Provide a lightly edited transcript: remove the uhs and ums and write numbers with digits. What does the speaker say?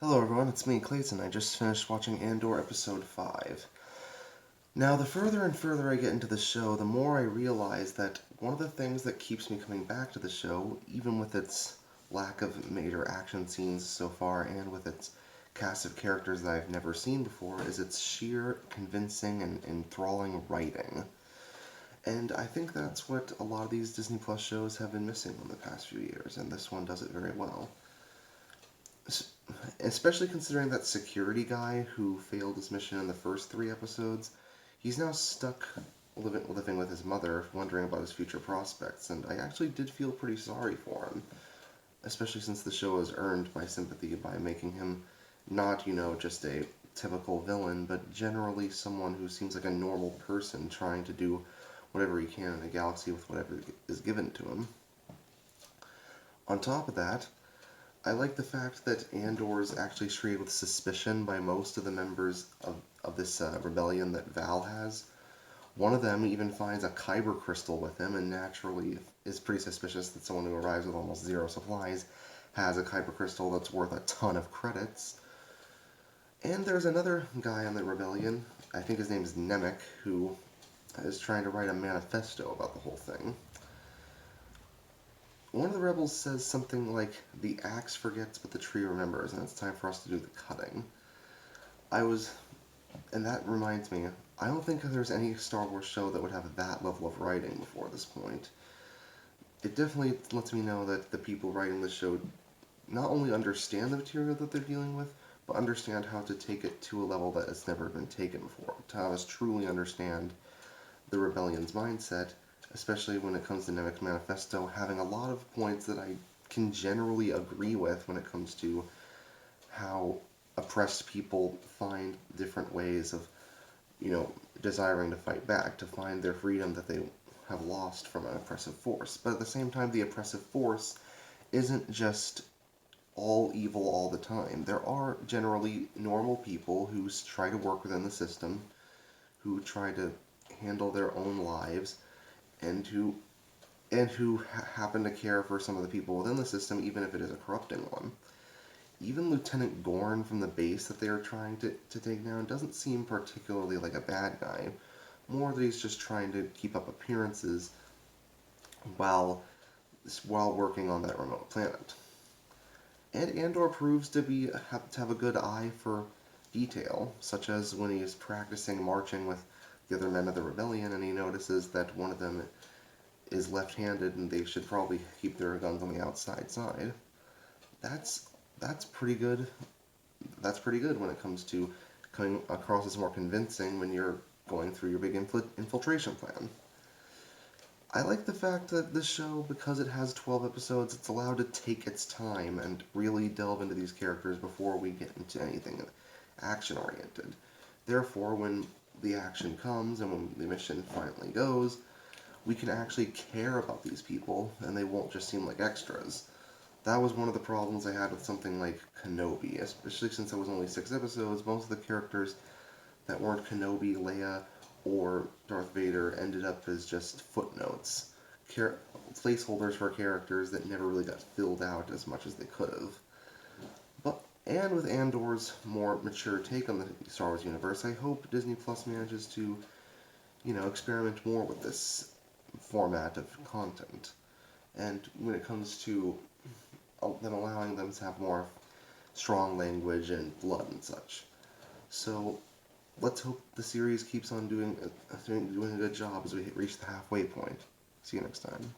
Hello everyone, it's me, Clayton. I just finished watching Andor episode 5. Now, the further and further I get into the show, the more I realize that one of the things that keeps me coming back to the show, even with its lack of major action scenes so far and with its cast of characters that I've never seen before, is its sheer convincing and enthralling writing. And I think that's what a lot of these Disney Plus shows have been missing in the past few years, and this one does it very well. Especially considering that security guy who failed his mission in the first 3 episodes, he's now stuck living with his mother, wondering about his future prospects, and I actually did feel pretty sorry for him, especially since the show has earned my sympathy by making him not, just a typical villain, but generally someone who seems like a normal person trying to do whatever he can in a galaxy with whatever is given to him. On top of that, I like the fact that Andor is actually treated with suspicion by most of the members of this rebellion that Val has. One of them even finds a kyber crystal with him and naturally is pretty suspicious that someone who arrives with almost zero supplies has a kyber crystal that's worth a ton of credits. And there's another guy on the rebellion, I think his name is Nemec, who is trying to write a manifesto about the whole thing. One of the rebels says something like, "The axe forgets, but the tree remembers, and it's time for us to do the cutting." I was, and that reminds me, I don't think there's any Star Wars show that would have that level of writing before this point. It definitely lets me know that the people writing the show not only understand the material that they're dealing with, but understand how to take it to a level that has never been taken before, to have us truly understand the rebellion's mindset, especially when it comes to Nemec's manifesto, having a lot of points that I can generally agree with when it comes to how oppressed people find different ways of, desiring to fight back, to find their freedom that they have lost from an oppressive force. But at the same time, the oppressive force isn't just all evil all the time. There are generally normal people who try to work within the system, who try to handle their own lives, and who happen to care for some of the people within the system, even if it is a corrupting one. Even Lieutenant Gorn from the base that they are trying to take down doesn't seem particularly like a bad guy. More that he's just trying to keep up appearances while while working on that remote planet. And Andor proves to have a good eye for detail, such as when he is practicing marching with the other men of the rebellion and he notices that one of them is left-handed and they should probably keep their guns on the outside side. That's that's pretty good. That's pretty good when it comes to coming across as more convincing when you're going through your big infiltration plan. I like the fact that this show, because it has 12 episodes, it's allowed to take its time and really delve into these characters before we get into anything action-oriented. Therefore, when the action comes and when the mission finally goes, we can actually care about these people and they won't just seem like extras. That was one of the problems I had with something like Kenobi, especially since it was only 6 episodes. Most of the characters that weren't Kenobi, Leia, or Darth Vader ended up as just footnotes, placeholders for characters that never really got filled out as much as they could have. But and with Andor's more mature take on the Star Wars universe, I hope Disney Plus manages to, experiment more with this format of content. And when it comes to them allowing them to have more strong language and blood and such. So let's hope the series keeps on doing a good job as we reach the halfway point. See you next time.